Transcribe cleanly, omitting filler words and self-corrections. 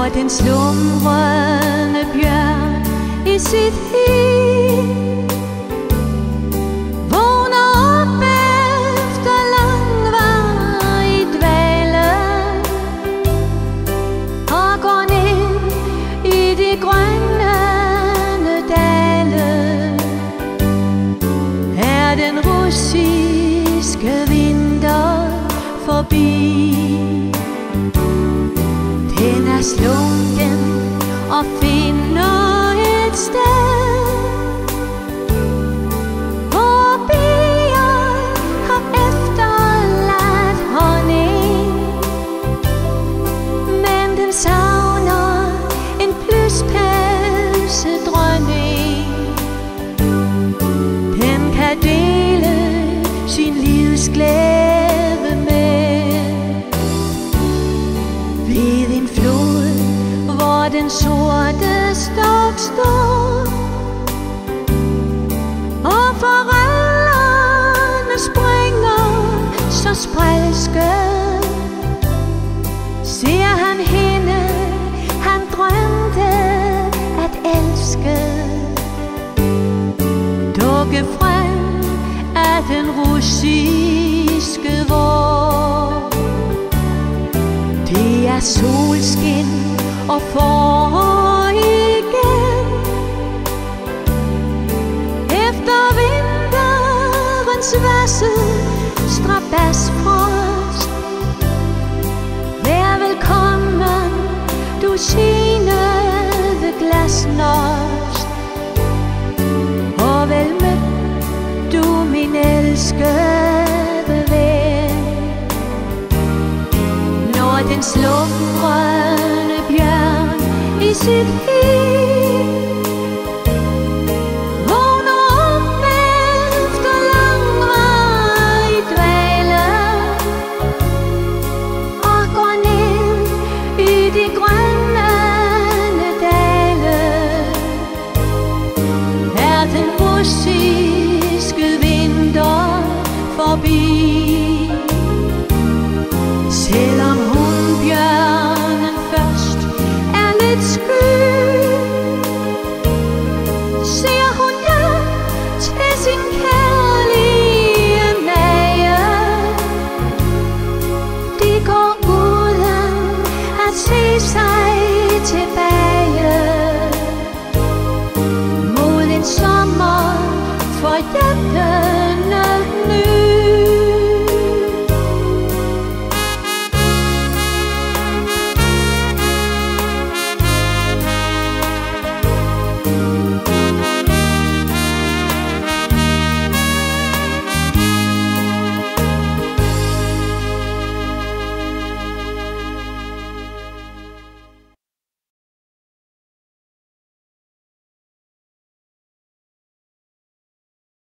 Når den slumrende bjørn i sit hi vågner op efter langvarig dvale og går ned i de grønne dale, er den russiske vinter forbi. Den er slunken og finder et sted, hvor bier har efterladt honning, men den savner en pluspelsedronning. Den kan dele sin livsglæde med ved en flod, hvor den sorte stok står, og forræderne springer så sprælske. Ser han hende, han drømte at elske, dukke frem af den russiske vår. Det er solskin og forår igen, efter vinterens værste strabasfrost. Vær velkommen, du sinede glasnost, og vel mødt, du min elskede ven. Når den slumrende bjørn i sit hi vågner op efter langvarig dvale og går ned i de grønne dale, er den russiske vinter forbi. Selvom hunbjørnen først er lidt sky, ser hun ja til sin kærlige mage. De går uden at se sig